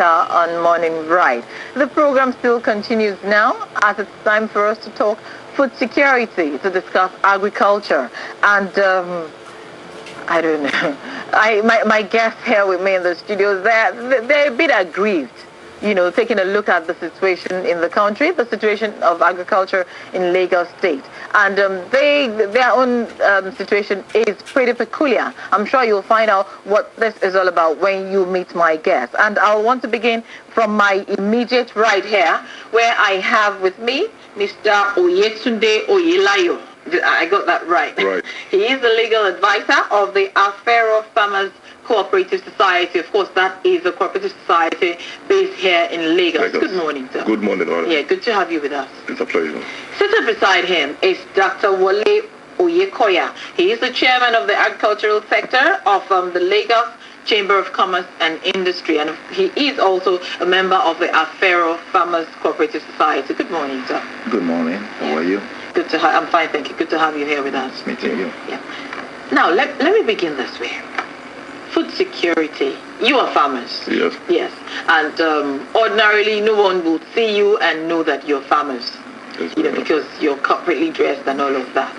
on Morning Right. The program still continues now as it's time for us to talk food security, to discuss agriculture. And I don't know, my guests here with me in the studio, they're a bit aggrieved, you know, taking a look at the situation in the country, the situation of agriculture in Lagos State. And their own situation is pretty peculiar. I'm sure you'll find out what this is all about when you meet my guests. And I'll want to begin from my immediate right here, where I have with me Mr. Oyetunde Oyelayo. I got that right. Right. He is the legal advisor of the Afero Farmers Cooperative Society. Of course, that is a cooperative society based here in Lagos. Good morning, sir. Good morning, Ola. Yeah, good to have you with us. It's a pleasure. Sitting beside him is Dr. Wale Oyekoya. He is the chairman of the agricultural sector of the Lagos Chamber of Commerce and Industry, and he is also a member of the Afero Farmers Cooperative Society. Good morning, sir. Good morning. How are you? Good to have. I'm fine, thank you. Good to have you here with us. Meeting you. Yeah. Now let me begin this way. Food security. You are farmers. Yes. Yes. And ordinarily, no one will see you and know that you're farmers. Yes, you know, because you're corporately dressed and all of that.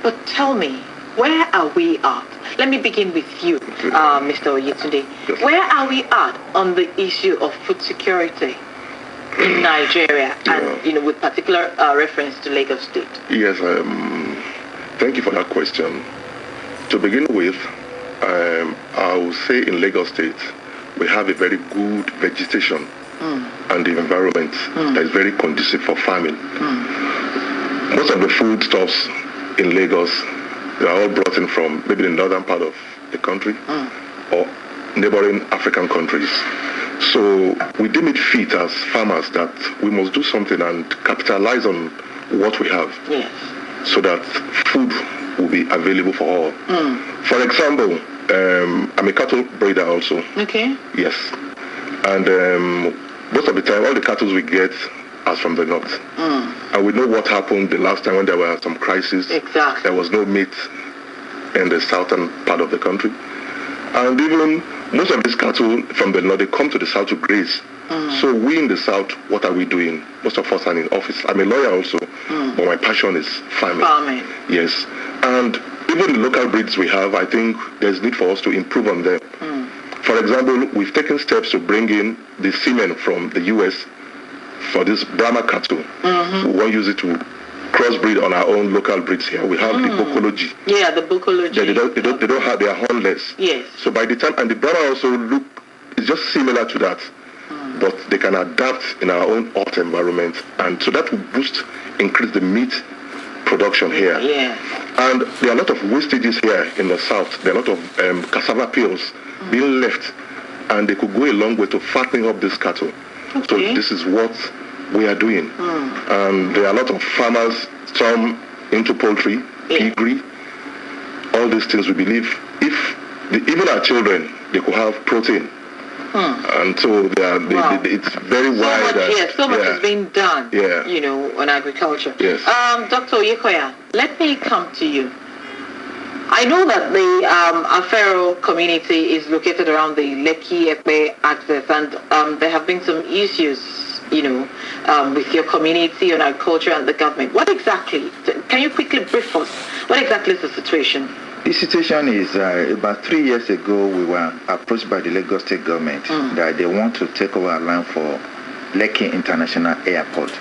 But tell me, where are we at? Let me begin with you, Mr. Oyetunde. Yes. Where are we at on the issue of food security in Nigeria, and you know, with particular reference to Lagos State? Yes. Thank you for that question. To begin with, I will say in Lagos State, we have a very good vegetation and the environment that is very conducive for farming. Most of the foodstuffs in Lagos, they are all brought in from maybe the northern part of the country or neighboring African countries. So we deem it fit as farmers that we must do something and capitalize on what we have, so that food will be available for all. For example, I'm a cattle breeder also. Okay. Yes. And most of the time, all the cattle we get are from the north. And we know what happened the last time when there were some crises. Exactly. There was no meat in the southern part of the country. And even most of these cattle from the north, they come to the south to graze. So we in the south, what are we doing? Most of us are in office. I'm a lawyer also, but my passion is farming. Yes. And even the local breeds we have, I think there's need for us to improve on them. For example, we've taken steps to bring in the semen from the US for this Brahma cattle. We won't use it to crossbreed on our own local breeds here. We have the Bokology. Yeah, the Bokology. Yeah, they don't have, they are hornless. Yes. So by the time, and the Brahma also is just similar to that, but they can adapt in our own hot environment, and so that will increase the meat production here. Yeah. And there are a lot of wastages here in the south. There are a lot of cassava peels being left, and they could go a long way to fattening up this cattle. Okay. So this is what we are doing. And there are a lot of farmers, some into poultry, piggery, all these things. We believe if even our children, they could have protein. And so it's very wide. So much is being done, yeah, you know, on agriculture. Yes. Dr. Oyekoya, let me come to you. I know that the Afero community is located around the Lekki-Epe axis, and there have been some issues, you know, with your community on agriculture and the government. What exactly, can you quickly brief us, what exactly is the situation? The situation is about 3 years ago, we were approached by the Lagos State government that they want to take over our land for Lekki International Airport.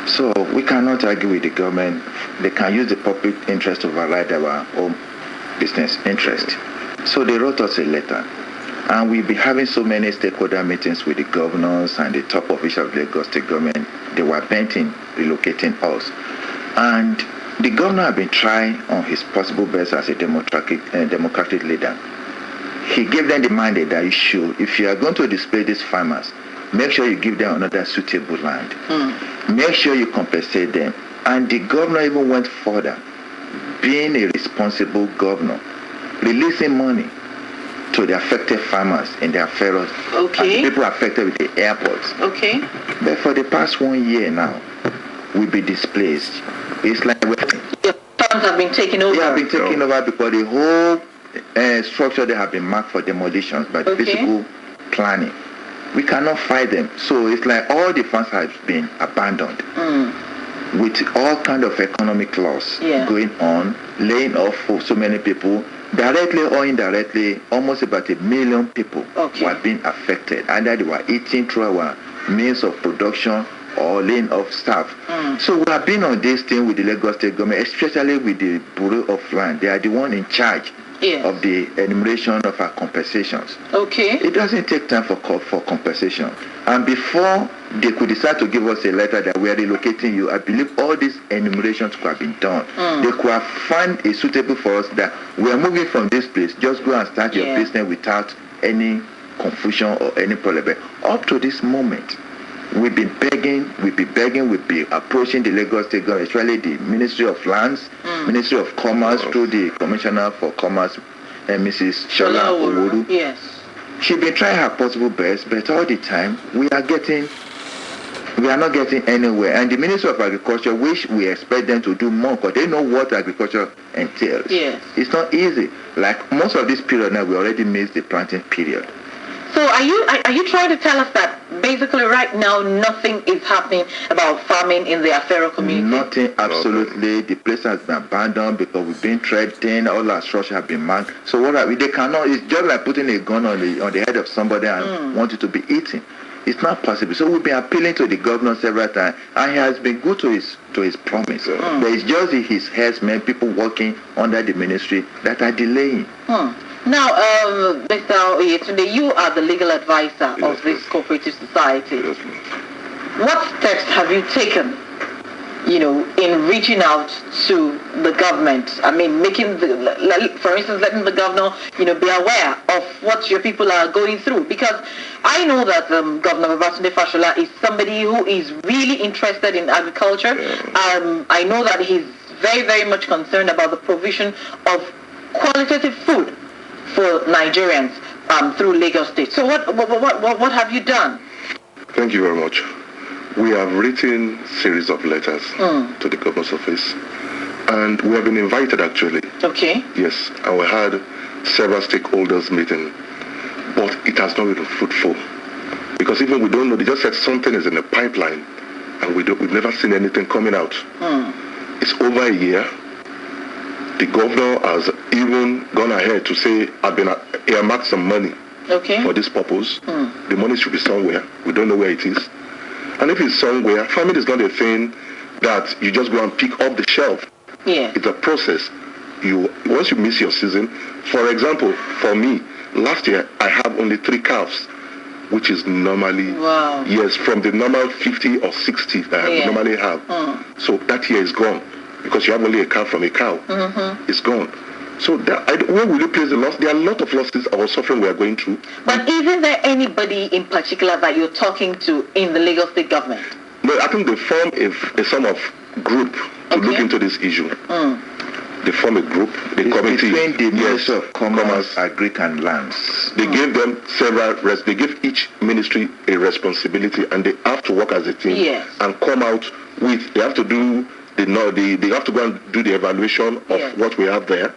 So we cannot argue with the government. They can use the public interest to override our own business interest. So they wrote us a letter. And we'll be having so many stakeholder meetings with the governors and the top officials of the Lagos State government. They were bent in relocating us. And the governor had been trying on his possible best as a democratic leader. He gave them the mandate that if you are going to display these farmers, make sure you give them another suitable land. Make sure you compensate them. And the governor even went further, being a responsible governor, releasing money to the affected farmers in the Afero, and people affected with the airports. Okay. But for the past 1 year now, we'll be displaced. It's like your funds have been taken over. They have been taken over because the whole structure they have been marked for demolitions by the physical planning. we cannot fight them. So it's like all the farms have been abandoned. With all kind of economic loss going on, laying off for so many people, directly or indirectly, almost about 1 million people were being affected. Either they were eating through our means of production or laying off staff. So we have been on this thing with the Lagos State government, especially with the Bureau of Land. They are the one in charge of the enumeration of our compensations. It doesn't take time for compensation. And before they could decide to give us a letter that we are relocating you, I believe all these enumerations could have been done. They could have found it suitable for us that we are moving from this place, just go and start your business without any confusion or any problem. Up to this moment, we've been begging, we've been approaching the Lagos State government, especially the Ministry of Lands, Ministry of Commerce, through the Commissioner for Commerce, Mrs. Shola Owuru. She's been trying her possible best, but all the time we are not getting anywhere. And the Ministry of Agriculture, which we expect them to do more, because they know what agriculture entails. It's not easy. Like most of this period now, we already missed the planting period. So are you trying to tell us that basically right now nothing is happening about farming in the Afero community? Nothing, absolutely. The place has been abandoned because we've been threatened. All our structure have been marked. So what they cannot. It's just like putting a gun on the head of somebody and want it to be eaten. It's not possible. So we've been appealing to the governor several times, and he has been good to his promise. But it's just his herdsmen, people working under the ministry, that are delaying. Now, Mr. Oyetunde, you are the legal advisor of this cooperative society. What steps have you taken, in reaching out to the government? I mean, for instance, letting the governor, be aware of what your people are going through. Because I know that Governor Babatunde Fashola is somebody who is really interested in agriculture. I know that he's very, very much concerned about the provision of qualitative food for Nigerians through Lagos State. So what have you done? Thank you very much. We have written series of letters to the governor's office, and we have been invited actually. Yes, and we had several stakeholders meeting, but it has not been fruitful because even we don't know. They just said something is in the pipeline, and we've never seen anything coming out. It's over a year. The governor has even gone ahead to say, I've been earmarked some money for this purpose. The money should be somewhere. We don't know where it is. And if it's somewhere, farming is not a thing that you just go and pick up the shelf. It's a process. Once you miss your season, for example, for me, last year I have only 3 calves, which is normally, from the normal 50 or 60 that I normally have. So that year is gone. Because you have only a calf from a cow, it's gone. So where will you place the loss? There are a lot of losses or suffering we are going through. But isn't there anybody in particular that you're talking to in the Lagos State government? No, I think they form a sort of group to look into this issue. They form a group, a committee. Between the Ministry of Commerce, Agric and Lands. They gave them they give each ministry a responsibility, and they have to work as a team and come out with, they have to do they have to go and do the evaluation of what we have there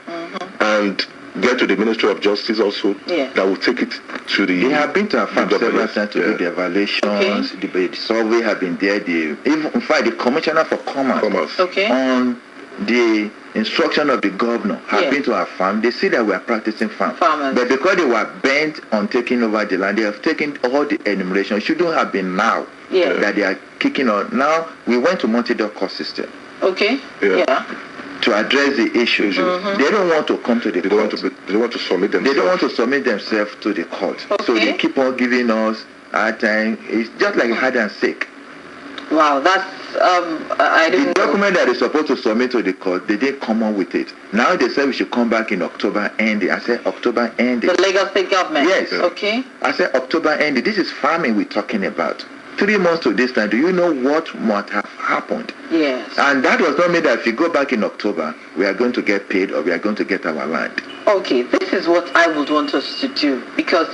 and get to the Ministry of Justice also that will take it to the... They have been to our farm several times to do the evaluations. The survey have been there. In fact, the Commissioner for Commerce on the instruction of the governor have been to our farm. They see that we are practicing farmers. But because they were bent on taking over the land, they have taken all the enumeration. It shouldn't have been now that they are kicking on. Now, we went to multi-door court system. To address the issues. They don't want to come to the court. They want to submit themselves. They don't want to submit themselves to the court. So they keep on giving us hard time. It's just like hide and seek. Wow, that's I didn't The document that is supposed to submit to the court, they didn't come on with it. Now they said we should come back in October ending. I said October ending. The Lagos State government? Yes. Okay. I said October ending. This is farming we're talking about. 3 months to this time, do you know what might have happened? Yes. And that does not mean that if you go back in October, we are going to get paid or we are going to get our land. Okay, this is what I would want us to do, because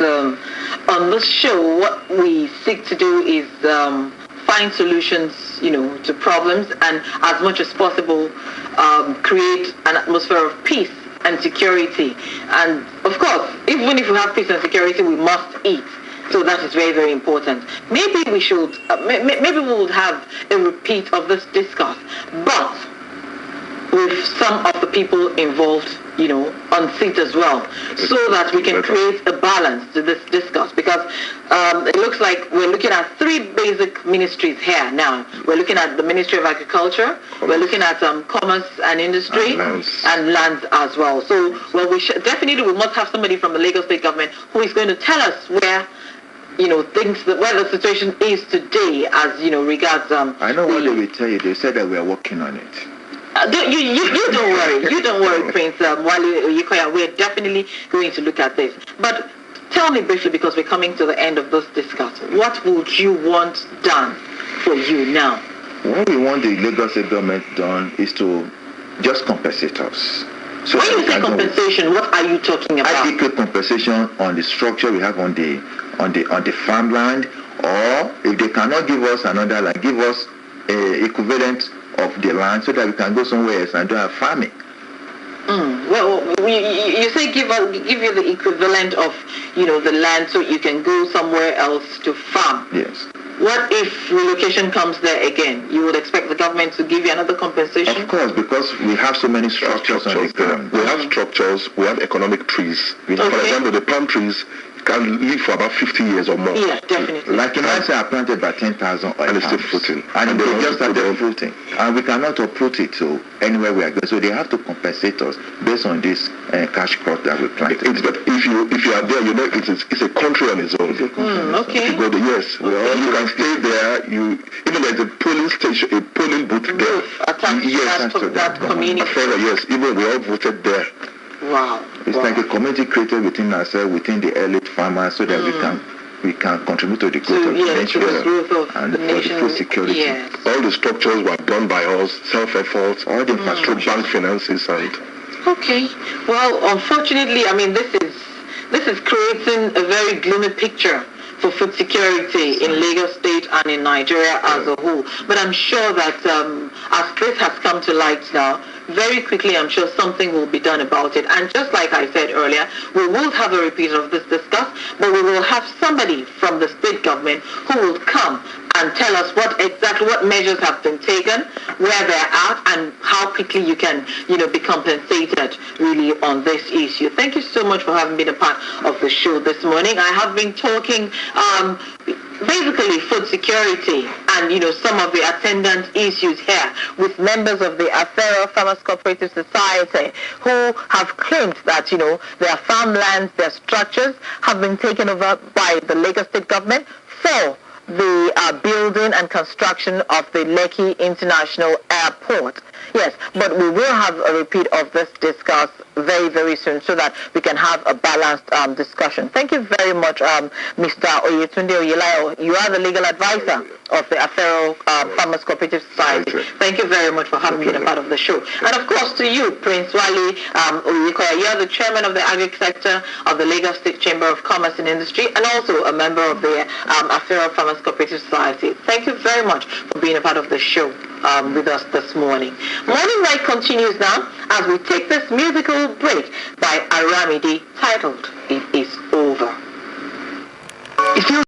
on this show, what we seek to do is find solutions, to problems, and as much as possible, create an atmosphere of peace and security. And of course, even if we have peace and security, we must eat. So that is very, very important. Maybe we should, maybe we would have a repeat of this discourse, but with some of the people involved, on seat as well, so that we can create a balance to this discourse. Because it looks like we're looking at three basic ministries here now. We're looking at the Ministry of Agriculture, we're looking at Commerce and Industry, and lands as well. So, well, we must have somebody from the Lagos State government who is going to tell us where where the situation is today, as regards. I know what they will tell you. They said that we are working on it. You don't worry. You don't worry, Prince Wale Oyikoya. We're definitely going to look at this. But tell me briefly, because we're coming to the end of this discussion, what would you want done for you now? What we want the Lagos State government done is to just compensate us. So when you say compensation, what are you talking about? Adequate compensation on the structure we have on the farmland, or if they cannot give us another land, give us equivalent of the land so that we can go somewhere else and do our farming. Well, you say give you the equivalent of the land so you can go somewhere else to farm. Yes. What if relocation comes there again? You would expect the government to give you another compensation? Of course, because we have so many structures on the ground. We have structures, we have economic trees. For example, the palm trees can live for about 50 years or more. Yeah, definitely. Like in Nigeria, I planted about 10,000 oil and it's still palms. fruiting. And they just started fruiting. And we cannot uproot it to anywhere we are going. So they have to compensate us based on this cash crop that we planted. But if you are there, it's a country on its own. Okay. You go there, yes. Well, you can stay there. Even there's a polling station, a polling booth there. Attached to that community. Yes, even we all voted there. Wow. It's like a community created within ourselves, within the elite farmers, so that we can contribute to the growth of the nation and for the food security. Yes. All the structures were done by us, self-effort, all the infrastructure, bank finances, and. Okay. Well, unfortunately, this is creating a very gloomy picture for food security in Lagos State and in Nigeria as a whole. But I'm sure that as this has come to light now, very quickly I'm sure something will be done about it. And just like I said earlier, we will have a repeat of this discuss, but we will have somebody from the state government who will come and tell us what measures have been taken, where they're at, and how quickly you can, be compensated really on this issue. Thank you so much for having been a part of the show this morning. I have been talking basically food security and some of the attendant issues here with members of the Afero Farmers Cooperative Society who have claimed that their farmlands, their structures have been taken over by the Lagos State government for the building and construction of the Lekki International Airport. Yes, but we will have a repeat of this discuss very, very soon so that we can have a balanced discussion. Thank you very much, Mr. Oyetunde Oyelayo. You are the legal advisor of the Afero Farmers Cooperative Society. Thank you very much for having been a part of the show. And of course to you, Prince Wale Oyikoya. You are the chairman of the agri sector of the Lagos State Chamber of Commerce and Industry and also a member of the Afero Farmers Cooperative Society. Thank you very much for being a part of the show with us this morning. Morning Light continues now as we take this musical break by Aramide titled It Is Over.